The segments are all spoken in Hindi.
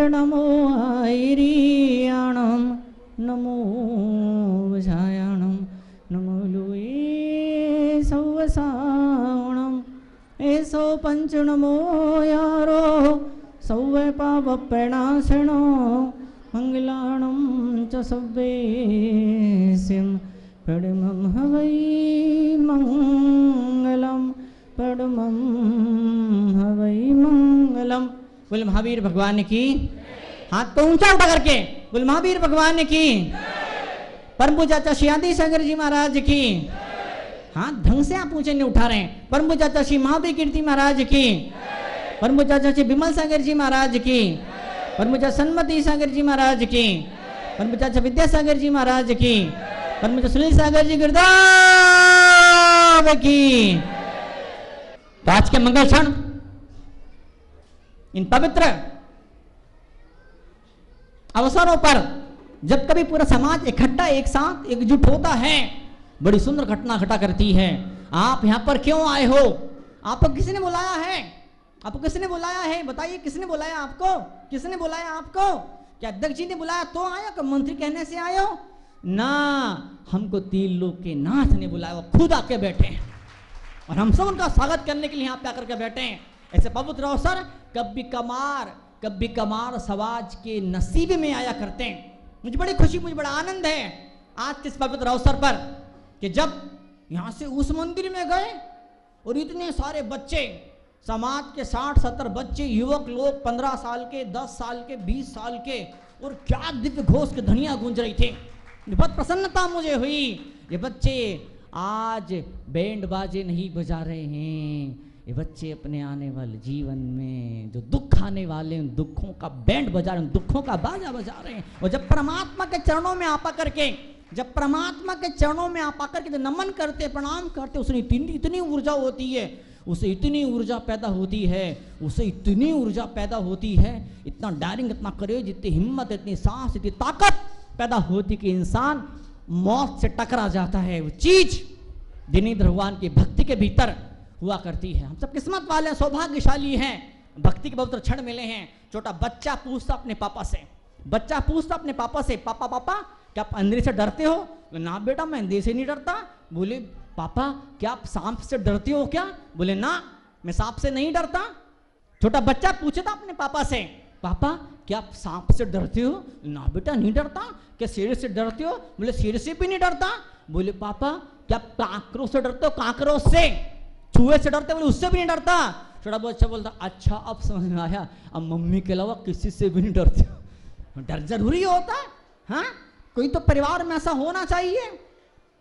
नमो आयरियाणम नमो वजायाणम नमो लुए सौवसाणम ऐसो पंच नमो यारो सौवे पाप प्रणाशनो मंगलाणम च सव्वेस्यम पडमं हवै मंगलम पडमं हवै मंगलम। बोले महावीर भगवान की। हाथ तो ऊंचा उठा करके बोले महावीर भगवान की। परम पूज्य चाचा श्री आदि सागर जी महाराज की। हाथ ढंग से आप ऊंचे नहीं उठा रहे हैं। परम पूज्य चाचा श्री महावीर कीर्ति महाराज की। परम पूज्य चाचा श्री विमल सागर जी महाराज की। परम पूज्य सन्मति सागर जी महाराज की। परम पूज्य चाचा विद्यासागर जी महाराज की। परम पूज्य सुनील सागर जी गुरुदेव की। तो आज के मंगल क्षण इन पवित्र अवसरों पर जब कभी पूरा समाज इकट्ठा एक साथ एकजुट होता है, बड़ी सुंदर घटना घटा करती है। आप यहां पर क्यों आए हो? आपको किसने बुलाया है? आपको किसने बुलाया है? बताइए, किसने बुलाया आपको? किसने बुलाया आपको? क्या अध्यक्ष जी ने बुलाया तो आया? क्या मंत्री कहने से आए हो? ना, हमको तीन लोग के नाथ ने बुलाया, वो खुद आके बैठे हैं और हम सब उनका स्वागत करने के लिए यहाँ पे आकर के बैठे हैं। ऐसे पवित्र अवसर कभी कमार समाज के नसीब में आया करते हैं। मुझे बड़ी खुशी, मुझे बड़ा आनंद है आज के इस पवित्र अवसर पर कि जब यहाँ से उस मंदिर में गए और इतने सारे बच्चे, समाज के 60-70 बच्चे, युवक लोग, 15 साल के, 10 साल के, 20 साल के, और क्या दिव्य घोष की ध्वनियां गूंज रही थी। बहुत प्रसन्नता मुझे हुई। ये बच्चे आज बैंड बाजे नहीं बजा रहे हैं, ये बच्चे अपने आने वाले जीवन में जो दुख आने वाले हैं, दुखों का बैंड बजा रहे हैं, दुखों का बाजा बजा रहे हैं। और जब परमात्मा के चरणों में आपा करके, जब परमात्मा के चरणों में आप आकर के नमन करते, प्रणाम करते, उसमें इतनी ऊर्जा होती है, उसे इतनी ऊर्जा पैदा होती है, उसे इतनी ऊर्जा पैदा होती है, इतना डायरिंग, इतना करेज, इतनी हिम्मत, इतनी साहस, इतनी ताकत पैदा होती कि इंसान मौत से टकरा जाता है। वो चीज जिनेंद्र भगवान की भक्ति के भीतर हुआ करती है। हम सब किस्मत वाले हैं, सौभाग्यशाली हैं, भक्ति के पवित्र क्षण मिले हैं। छोटा बच्चा पूछता अपने पापा से, बच्चा पूछता अपने पापा से, पापा पापा क्या आप अंधेरे से डरते हो? ना बेटा, मैं अंधेरे से नहीं डरता। बोले पापा क्या आप सांप से डरते हो क्या? बोले ना, मैं सांप से नहीं डरता। छोटा बच्चा पूछता अपने पापा से, पापा क्या आप सांप से डरते हो? ना बेटा, नहीं डरता। क्या शेर से डरते हो? बोले शेर से भी नहीं डरता। बोले पापा क्या आप काकरोच से डरते हो? काकरोच से। चूहे से डरते? बोले उससे भी नहीं डरता। छोटा बच्चा बोलता अच्छा अब समझ में आया, अब मम्मी के अलावा किसी से भी नहीं डरते। डर जरूरी होता है, हाँ? कोई तो परिवार में ऐसा होना चाहिए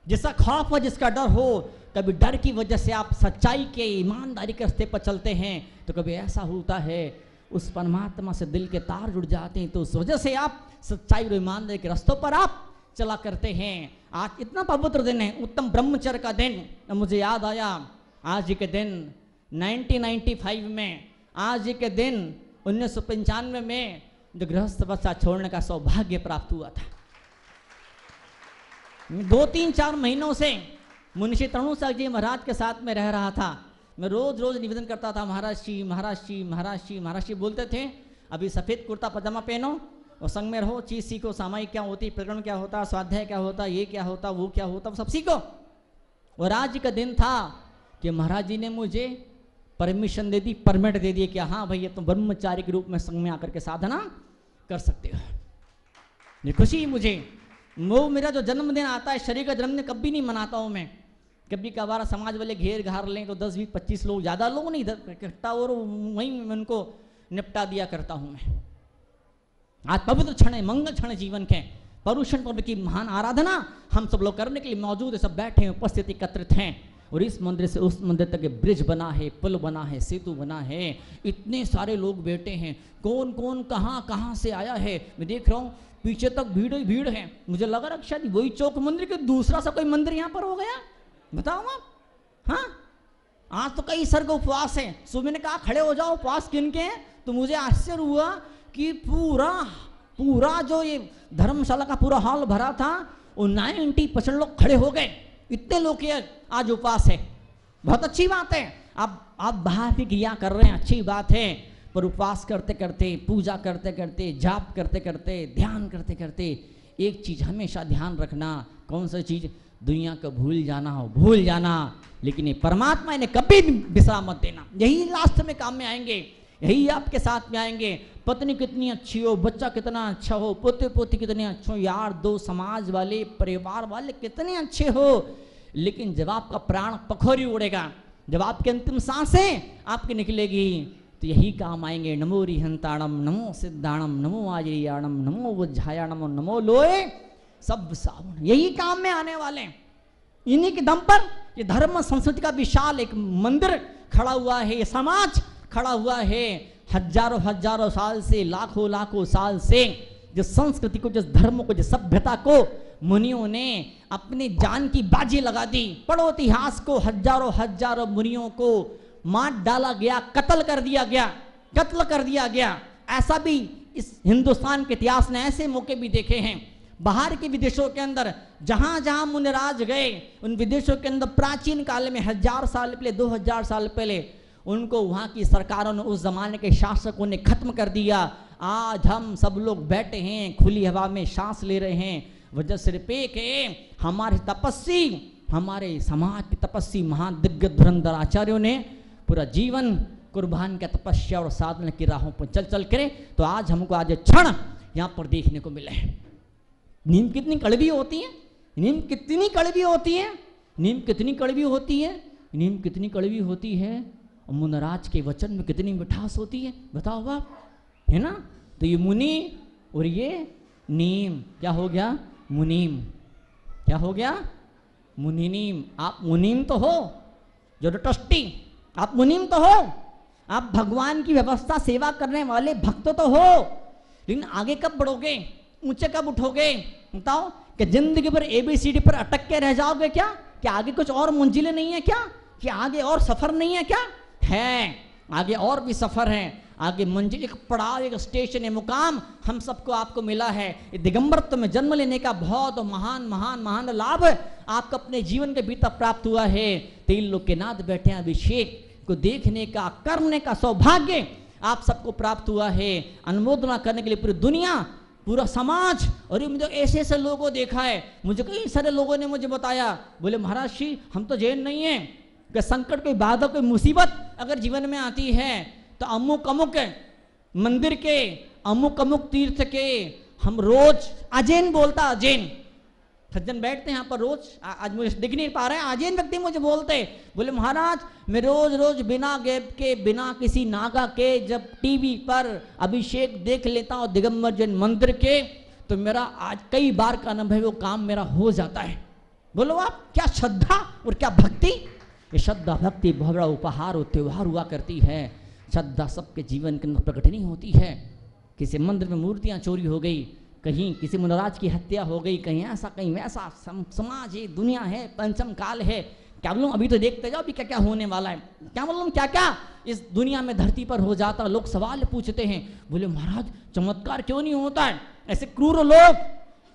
जिसका खौफ हो, जिसका डर हो। कभी डर की वजह से आप सच्चाई के, ईमानदारी के रास्ते पर चलते हैं, तो कभी ऐसा होता है उस परमात्मा से दिल के तार जुड़ जाते हैं, तो उस वजह से आप सच्चाई और ईमानदारी के रास्तों पर आप चला करते हैं। आज इतना पवित्र दिन है, उत्तम ब्रह्मचर्य का दिन। मुझे याद आया आज ही के दिन 1995 में, आज ही के दिन 1995 में जो गृहस्थ अवस्था छोड़ने का सौभाग्य प्राप्त हुआ था। 2-3-4 महीनों से मुंशी तरणु साहब जी महाराज के साथ में रह रहा था। मैं रोज रोज निवेदन करता था, महाराज जी महाराज जी महाराज जी महाराज जी बोलते थे, अभी सफ़ेद कुर्ता पजामा पहनो और संग में रहो, चीज़ सीखो, सामायिक क्या होती, प्रकरण क्या होता, स्वाध्याय क्या होता, ये क्या होता, वो क्या होता, वो सब सीखो। और आज का दिन था कि महाराज जी ने मुझे परमिशन दे दी, परमिट दे दिए कि हाँ भैया तुम ब्रह्मचारी के रूप में संग में आकर के साधना कर सकते हो। ये खुशी मुझे, वो मेरा जो जन्मदिन आता है, शरीर का जन्मदिन कभी नहीं मनाता हूँ मैं। कभी कभार समाज वाले घेर घार लें तो 10-20-25 लोग, ज़्यादा लोग नहीं इकट्ठा, और वहीं मैं उनको निपटा दिया करता हूँ मैं। आज पवित्र क्षण है, मंगल क्षण जीवन के, परुषण पर्व की महान आराधना हम सब लोग करने के लिए मौजूद है, सब बैठे हैं, उपस्थित एकत्रित हैं। और इस मंदिर से उस मंदिर तक ब्रिज बना है, पुल बना है, सेतु बना है, इतने सारे लोग बैठे हैं। कौन कौन कहाँ कहाँ से आया है, मैं देख रहा हूँ पीछे तक भीड़ ही भीड़ है। मुझे लगा रहा शायद वही चौक मंदिर के दूसरा सा कोई मंदिर यहाँ पर हो गया, बताओ आप। हाँ, आज तो कई सर का उपवास है। सुबह ने कहा खड़े हो जाओ, उपवास किन के हैं, तो मुझे आश्चर्य हुआ कि पूरा जो ये धर्मशाला का पूरा हॉल भरा था, वो 90% लोग खड़े हो गए। इतने लोग के आज उपवास है, बहुत अच्छी बात है। आप बाहर भी क्रिया कर रहे हैं, अच्छी बात है, पर उपवास करते करते, पूजा करते करते, जाप करते करते, ध्यान करते करते एक चीज हमेशा ध्यान रखना। कौन सी चीज? दुनिया को भूल जाना हो, भूल जाना, लेकिन ये परमात्मा इन्हें कभी भी विश्राम मत देना। यही लास्ट में काम में आएंगे, यही आपके साथ में आएंगे। पत्नी कितनी अच्छी हो, बच्चा कितना अच्छा हो, पोते पोती कितने अच्छे हो, यार दो समाज वाले, परिवार वाले कितने अच्छे हो, लेकिन जब आपका प्राण पखोरी उड़ेगा, जब आपकी अंतिम सांसें आपकी निकलेगी, तो यही काम आएंगे। नमो रिहंताणम, नमो सिद्धाणम, नमो आजयाणम, नमो वज्जायाणम, नमो लोए सब सावण, यही काम में आने वाले हैं। इन्हीं के दम पर ये धर्म संस्कृति का विशाल एक मंदिर खड़ा हुआ है, ये समाज खड़ा हुआ है। हजारों हजारों साल से, लाखों लाखों साल से जिस संस्कृति को, जिस धर्म को, जिस सभ्यता को मुनियों ने अपनी जान की बाजी लगा दी। पढ़ो इतिहास को, हजारों हजारों मुनियों को मार डाला गया, कत्ल कर दिया गया, कत्ल कर दिया गया। ऐसा भी इस हिंदुस्तान के इतिहास ने ऐसे मौके भी देखे हैं। बाहर के विदेशों के अंदर जहां जहां मुनिराज गए, उन विदेशों के अंदर प्राचीन काल में 1000 साल पहले, 2000 साल पहले उनको वहां की सरकारों ने, उस जमाने के शासकों ने खत्म कर दिया। आज हम सब लोग बैठे हैं, खुली हवा में सांस ले रहे हैं, वजह सिर्फ एक है, हमारे तपस्वी, हमारे समाज के तपस्वी महान दिग्गज धुरंधर आचार्यों ने पूरा जीवन कुर्बान का तपस्या और साधना की राहों पर चल चल करे। तो आज हमको आज क्षण यहाँ पर देखने को मिले। नीम कितनी कड़वी होती है, नीम कितनी कड़वी होती है, नीम कितनी कड़वी होती है, नीम कितनी कड़वी होती है, और मुनिराज के वचन में कितनी मिठास होती है, बताओ आप, है ना। तो ये मुनि और ये नीम, क्या हो गया? मुनीम, क्या हो गया? मुनिनीम। आप मुनीम तो हो, जो ट्रस्टी, आप मुनीम तो हो, आप भगवान की व्यवस्था सेवा करने वाले भक्त तो हो, लेकिन आगे कब बढ़ोगे, ऊंचे कब उठोगे? बताओ कि जिंदगी भर ABCD पर अटक के रह जाओगे क्या? क्या आगे कुछ और मंजिलें नहीं है क्या? क्या आगे और सफर नहीं है क्या? है, आगे और भी सफर है। आगे मंजिल, एक पड़ाव, एक स्टेशन, एक मुकाम हम सबको आपको मिला है। ये दिगंबरत्व में जन्म लेने का बहुत महान महान महान लाभ आपको अपने जीवन के भीतर प्राप्त हुआ है। 3 लोग के नाथ बैठे अभिषेक को देखने का, करने का सौभाग्य आप सबको प्राप्त हुआ है। अनुमोदना करने के लिए पूरी दुनिया, पूरा समाज, और मुझे ऐसे ऐसे लोगों को देखा है, मुझे कई सारे लोगों ने मुझे बताया, बोले महाराज जी हम तो जैन नहीं हैं, कि संकट, कोई बाधा, कोई मुसीबत अगर जीवन में आती है तो अमुक अमुक मंदिर के, अमुक अमुक तीर्थ के हम रोज, अजैन बोलता, अजैन सज्जन बैठते हैं यहाँ पर रोज, आज मुझे दिख नहीं पा रहे हैं, अजैन व्यक्ति मुझे बोलते, बोले महाराज मैं रोज रोज बिना गैप के, बिना किसी नागा के जब टीवी पर अभिषेक देख लेता हूँ दिगंबर जैन मंदिर के, तो मेरा आज कई बार का अनुभव, वो काम मेरा हो जाता है। बोलो आप, क्या श्रद्धा और क्या भक्ति! ये श्रद्धा भक्ति बहुत बड़ा उपहार और त्यौहार हुआ करती है। श्रद्धा सबके जीवन के अंदर प्रकट नहीं होती है। किसी मंदिर में मूर्तियां चोरी हो गई, कहीं किसी मुनिराज की हत्या हो गई, कहीं ऐसा कहीं वैसा, समाज है, दुनिया है, पंचम काल है, क्या बोलूं, अभी तो देखते जाओ अभी क्या क्या होने वाला है, क्या बोलूं, क्या क्या इस दुनिया में धरती पर हो जाता। लोग सवाल पूछते हैं, बोले महाराज चमत्कार क्यों नहीं होता है, ऐसे क्रूर लोग,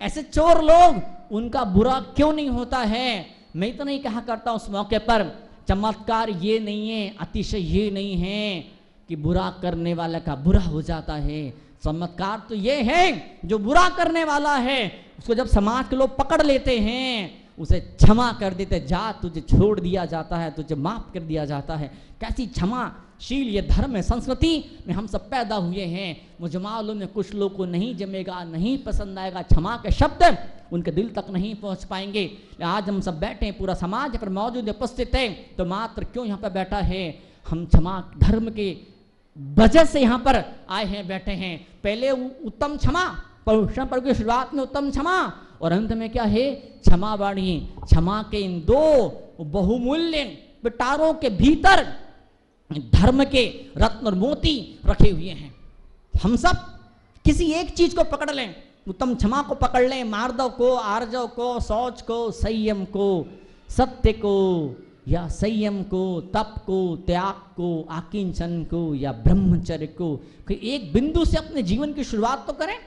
ऐसे चोर लोग, उनका बुरा क्यों नहीं होता है। मैं तो नहीं कहा करता उस मौके पर, चमत्कार ये नहीं है, अतिशय ये नहीं है कि बुरा करने वाला का बुरा हो जाता है। चमत्कार तो ये है जो बुरा करने वाला है उसको जब समाज के लोग पकड़ लेते हैं, उसे क्षमा कर देते, जा तुझे छोड़ दिया जाता है, तुझे माफ कर दिया जाता है। कैसी क्षमाशील ये धर्म है, संस्कृति में हम सब पैदा हुए हैं। मुझे मालूम है कुछ लोग को नहीं जमेगा, नहीं पसंद आएगा, क्षमा के शब्द उनके दिल तक नहीं पहुंच पाएंगे। आज हम सब बैठे हैं, पूरा समाज पर मौजूद उपस्थित है, तो मात्र क्यों यहाँ पर बैठा है, हम क्षमा धर्म के वजह से यहाँ पर आए हैं, बैठे हैं। पहले उत्तम क्षमा, पर्व की शुरुआत में उत्तम क्षमा, और अंत में क्या है, क्षमा वाणी। क्षमा के इन 2 बहुमूल्य पिटारों के भीतर धर्म के रत्न और मोती रखे हुए हैं। हम सब किसी एक चीज को पकड़ लें, उत्तम क्षमा को पकड़ लें, मार्दव को, आर्जव को, शौच को, संयम को, सत्य को या संयम को, तप को, त्याग को, आकिंचन को या ब्रह्मचर्य को, कोई एक बिंदु से अपने जीवन की शुरुआत तो करें,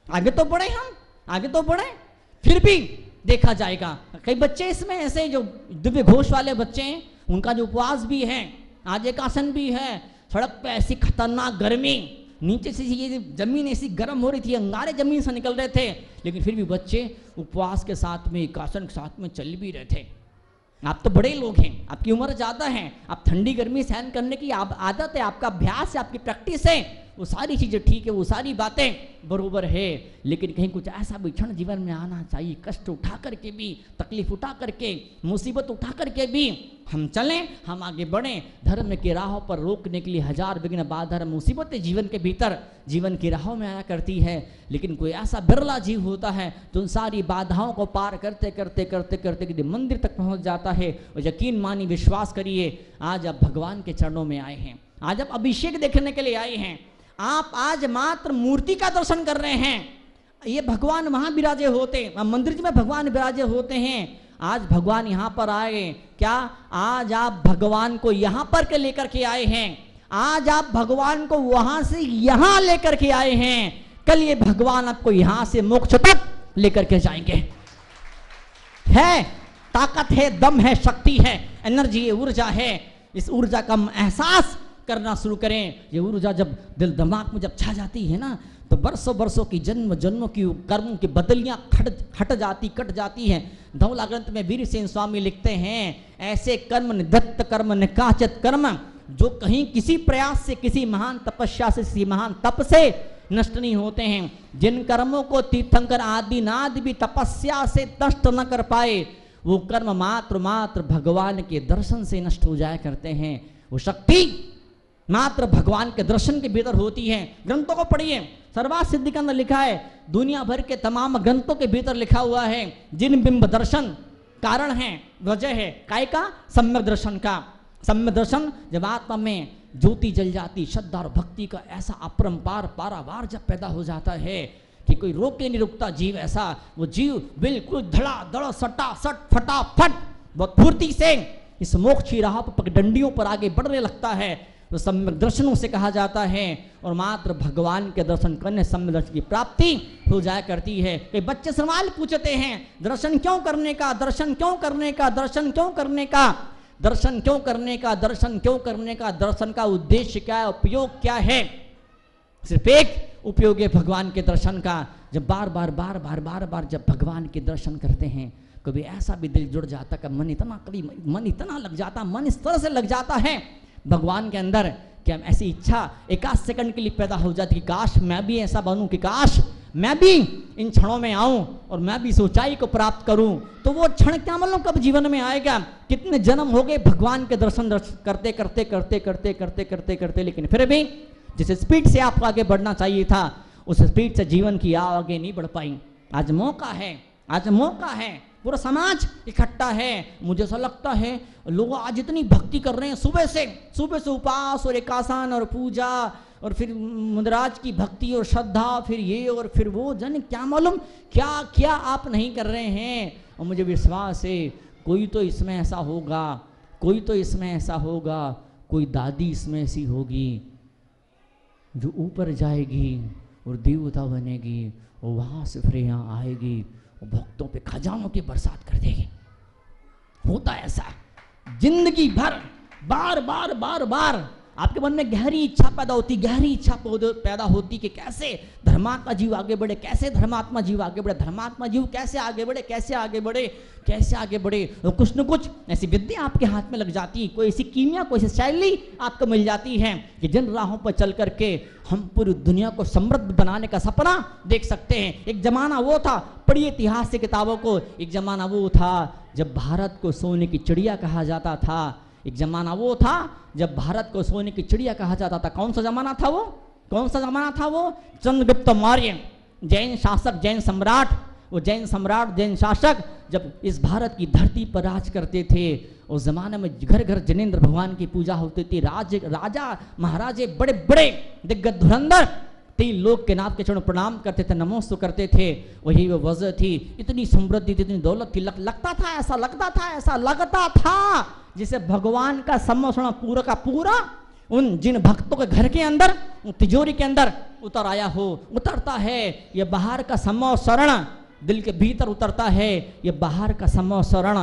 आगे तो बढ़े, हम आगे तो बढ़े, फिर भी देखा जाएगा। कई बच्चे इसमें ऐसे जो दिव्य घोष वाले बच्चे हैं, उनका जो उपवास भी है, आज एक आसन भी है, सड़क पे ऐसी खतरनाक गर्मी, नीचे से ये जमीन ऐसी गर्म हो रही थी, अंगारे जमीन से निकल रहे थे, लेकिन फिर भी बच्चे उपवास के साथ में, एकासन के साथ में चल भी रहे थे। आप तो बड़े लोग हैं, आपकी उम्र ज़्यादा है, आप ठंडी गर्मी सहन करने की आदत है, आपका अभ्यास है, आपकी प्रैक्टिस है, वो सारी चीज़ें ठीक है, वो सारी बातें बरोबर है, लेकिन कहीं कुछ ऐसा भी क्षण जीवन में आना चाहिए, कष्ट उठा करके भी, तकलीफ उठा करके, मुसीबत उठा करके भी हम चलें, हम आगे बढ़ें। धर्म की राहों पर रोकने के लिए हजार विघ्न बाधा मुसीबतें जीवन के भीतर, जीवन की राहों में आया करती है, लेकिन कोई ऐसा बिरला जीव होता है जो उन सारी बाधाओं को पार करते करते करते करते करते मंदिर तक पहुंच जाता है। और यकीन मानी, विश्वास करिए, आज आप भगवान के चरणों में आए हैं, आज आप अभिषेक देखने के लिए आए हैं, आप आज मात्र मूर्ति का दर्शन कर रहे हैं। ये भगवान वहां विराजे होते, मंदिर में भगवान विराजे होते हैं, आज भगवान यहां पर आए। क्या आज आप भगवान को यहां पर के लेकर के आए हैं? आज आप भगवान को वहां से यहां लेकर के आए हैं, कल ये भगवान आपको यहां से मोक्ष तक लेकर के जाएंगे। है ताकत है, दम है, शक्ति है, एनर्जी है, ऊर्जा है। इस ऊर्जा का हम एहसास करना शुरू करें। ये ऊर्जा जब दिल दिमाग में जब छा जाती है ना, तो बरसों बरसों की जन्म जन्मों की कर्मों की बदलियां हट जाती हैं। धौला ग्रंथ में वीर सेन स्वामी लिखते हैं, ऐसे कर्म निदत्त कर्म निकाचित कर्म जो कहीं किसी प्रयास से, किसी महान तपस्या से, किसी महान तप से नष्ट नहीं होते हैं। जिन कर्मों को तीर्थंकर आदिनाथ भी तपस्या से नष्ट न कर पाए, वो कर्म मात्र मात्र भगवान के दर्शन से नष्ट हो जाया करते हैं। वो शक्ति मात्र भगवान के दर्शन के भीतर होती है। ग्रंथों को पढ़िए, सर्वार्थ सिद्धि के अंदर लिखा है, दुनिया भर के तमाम ग्रंथों के भीतर लिखा हुआ है, जिन बिंब दर्शन कारण है, वजह है काय का? सम्यक दर्शन का। सम्यक दर्शन जब आत्मा में ज्योति जल जाती, श्रद्धा और भक्ति का ऐसा अपरंपार पारावार जब पैदा हो जाता है कि कोई रोके नहीं रुकता जीव, ऐसा वो जीव बिल्कुल धड़ा धड़ सटा सट फटाफट बहुत फुर्ती से इस मोक्ष की राह पर पगडंडियों पर आगे बढ़ने लगता है। तो सम्यक दर्शनों से कहा जाता है, और मात्र भगवान के दर्शन करने सम्यक दर्शन की प्राप्ति हो जाया करती है। कई बच्चे सवाल पूछते हैं, दर्शन क्यों करने का, दर्शन क्यों करने का, दर्शन क्यों करने का, दर्शन क्यों करने का, दर्शन क्यों करने का, दर्शन का उद्देश्य क्या है, उपयोग क्या है? सिर्फ एक उपयोग है भगवान के दर्शन का। जब बार बार बार बार बार बार जब भगवान के दर्शन करते हैं, कभी ऐसा भी दिल जुड़ जाता, कभी मन इतना लग जाता, मन इस तरह से लग जाता है भगवान के अंदर कि हम ऐसी इच्छा एक आध सेकंड के लिए पैदा हो जाती कि काश मैं भी ऐसा बनूं, कि काश मैं भी इन क्षणों में आऊं और मैं भी ऊंचाई को प्राप्त करूं। तो वो क्षण क्या मालूम कब जीवन में आएगा? कितने जन्म हो गए भगवान के दर्शन करते करते करते करते करते करते करते, लेकिन फिर भी जिस स्पीड से आपको आगे बढ़ना चाहिए था, उस स्पीड से जीवन की आगे नहीं बढ़ पाई। आज मौका है, आज मौका है, पूरा समाज इकट्ठा है। मुझे ऐसा लगता है लोग आज इतनी भक्ति कर रहे हैं, सुबह से उपास और एकासन और पूजा और फिर मुद्राज की भक्ति और श्रद्धा, फिर ये और फिर वो, जन क्या मालूम क्या क्या आप नहीं कर रहे हैं। और मुझे विश्वास है कोई तो इसमें ऐसा होगा, कोई तो इसमें ऐसा होगा, कोई दादी इसमें ऐसी होगी जो ऊपर जाएगी और देवता बनेगी और वहाँ से फिर यहाँ आएगी और भक्तों पे खजानों की बरसात कर देगी। होता ऐसा जिंदगी भर बार बार बार बार आपके मन में गहरी इच्छा पैदा होती, गहरी इच्छा पैदा होती कि कैसे धर्मात्मा जीव आगे बढ़े, कैसे धर्मात्मा जीव आगे बढ़े, धर्मात्मा जीव कैसे आगे बढ़े, कैसे आगे बढ़े, कैसे आगे बढ़े। और कुछ न कुछ ऐसी विद्या आपके हाथ में लग जाती है, कोई ऐसी कीमिया, कोई ऐसी शैली आपको मिल जाती है कि जिन राहों पर चल करके हम पूरी दुनिया को समृद्ध बनाने का सपना देख सकते हैं। एक जमाना वो था, पढ़िए इतिहास की किताबों को, एक जमाना वो था जब भारत को सोने की चिड़िया कहा जाता था। एक जमाना वो था जब भारत को सोने की चिड़िया कहा जाता था। कौन सा जमाना था वो? कौन सा जमाना था वो? चंद्रगुप्त मौर्य, जैन शासक, जैन सम्राट, वो जैन सम्राट, जैन शासक जब इस भारत की धरती पर राज करते थे, उस जमाने में घर घर जिनेंद्र भगवान की पूजा होती थी। राजा महाराजे बड़े बड़े दिग्गज धुरंधर 3 लोग के नाथ के चरणों प्रणाम करते थे, नमोस्तु करते थे। वही वो वजह थी, इतनी समृद्धि थी, इतनी दौलत थी, लगता था ऐसा लगता था जिसे भगवान का सम्मोषण पूरा का पूरा उन जिन भक्तों के घर के अंदर, तिजोरी के अंदर उतर आया हो। उतरता है ये बाहर का सम्मोषण, दिल के भीतर उतरता है ये बाहर का सम्मोषण।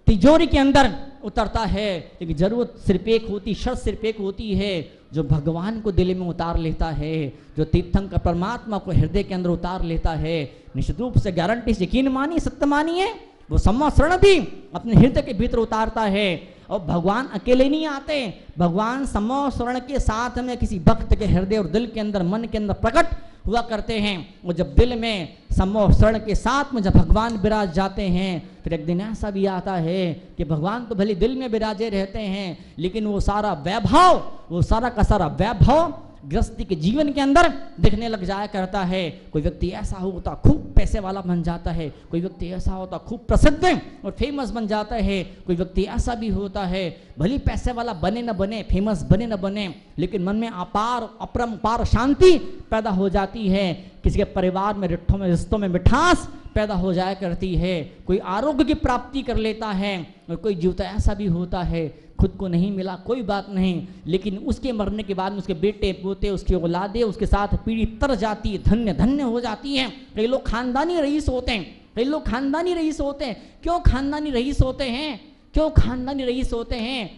तिजोरी के अंदर उतरता है, लेकिन जरूरत सिर्फ एक होती, शर्त सिर्फ एक होती है, जो भगवान को दिल में उतार लेता है, जो तीर्थंकर परमात्मा को हृदय के अंदर उतार लेता है, निश्चित रूप से गारंटी से यकीन मानिए, सत्य मानिए, वो सम्मा शरण भी अपने हृदय के भीतर उतारता है। और भगवान अकेले नहीं आते, भगवान सम्मा शरण के साथ में किसी भक्त के हृदय और दिल के अंदर, मन के अंदर प्रकट हुआ करते हैं। और जब दिल में सम्मोह शरण के साथ में जब भगवान विराज जाते हैं, फिर एक दिन ऐसा भी आता है कि भगवान तो भले दिल में विराजे रहते हैं, लेकिन वो सारा वैभव, वो सारा का सारा वैभव गृहस्थी के जीवन के अंदर दिखने लग जाया करता है। कोई व्यक्ति ऐसा होता खूब पैसे वाला बन जाता है, कोई व्यक्ति ऐसा होता खूब प्रसिद्ध और फेमस बन जाता है, कोई व्यक्ति ऐसा भी होता है भले पैसे वाला बने न बने, फेमस बने न बने, लेकिन मन में अपार अपरंपार शांति पैदा हो जाती है। किसी के परिवार में रिश्तों में मिठास पैदा हो जाया करती है, कोई आरोग्य की प्राप्ति कर लेता है, और कोई जीवता ऐसा भी होता है खुद को नहीं मिला कोई बात नहीं, लेकिन उसके मरने के बाद उसके बेटे पोते, उसकी औलादे उसके साथ पीढ़ी तर जाती है, धन्य धन्य हो जाती हैं। कई लोग खानदानी रईस होते हैं, कई लोग खानदानी रईस होते हैं। क्यों खानदानी रईस होते हैं? क्यों खानदानी रईस होते हैं?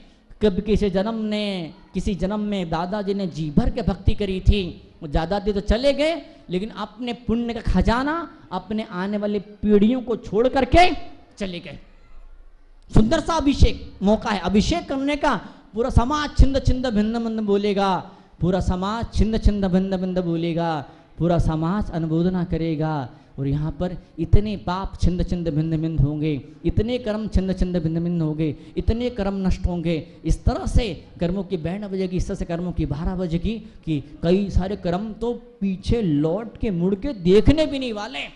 कब किसी जन्म में दादाजी ने जी भर के भक्ति करी थी, वो दादाजी तो चले गए, लेकिन अपने पुण्य का खजाना अपने आने वाली पीढ़ियों को छोड़ करके चले गए। सुंदर सा अभिषेक मौका है अभिषेक करने का। पूरा समाज छिंद छिंद भिन्न भिन्न बोलेगा, पूरा समाज छिंद छिंद भिन्न भिन्न बोलेगा, पूरा समाज अनुमोदना करेगा, और यहाँ पर इतने पाप छिंद छिंद भिन्न भिन्न होंगे, इतने कर्म छिंद छिंद भिन्न भिन्न होंगे, इतने कर्म नष्ट होंगे। इस तरह से कर्मों की बैंड बजेगी, इस तरह से कर्मों की 12 बजेगी कि कई सारे कर्म तो पीछे लौट के मुड़ के देखने भी नहीं वाले।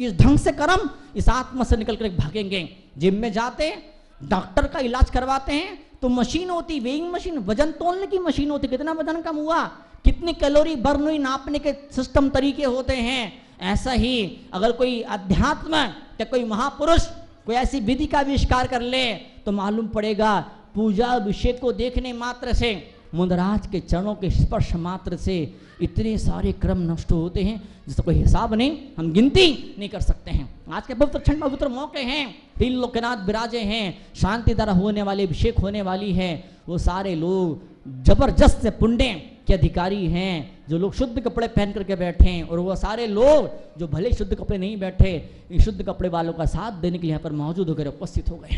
इस ढंग से कर्म इस आत्मा से निकल कर भागेंगे। जिम में जाते डॉक्टर का इलाज करवाते हैं तो मशीन होती, वेइंग मशीन, वजन तोलने की मशीन होती, कितना वजन कम हुआ, कितनी कैलोरी बर्न हुई, नापने के सिस्टम तरीके होते हैं। ऐसा ही अगर कोई अध्यात्म या कोई महापुरुष कोई ऐसी विधि का आविष्कार कर ले तो मालूम पड़ेगा पूजा अभिषेक को देखने मात्र से, मुंदराज के चरणों के स्पर्श मात्र से इतने सारे क्रम नष्ट होते हैं जिसका कोई हिसाब नहीं, हम गिनती नहीं कर सकते हैं। आज के पवित्र क्षण पवित्र मौके हैं, तीन लोकनाथ विराजे हैं, शांति द्वारा होने वाले अभिषेक होने वाली है। वो सारे लोग जबरदस्त से पुण्य के अधिकारी हैं, जो लोग शुद्ध कपड़े पहन करके बैठे हैं, और वो सारे लोग जो भले शुद्ध कपड़े नहीं बैठे, इन शुद्ध कपड़े वालों का साथ देने के लिए यहाँ पर मौजूद होकर उपस्थित हो गए।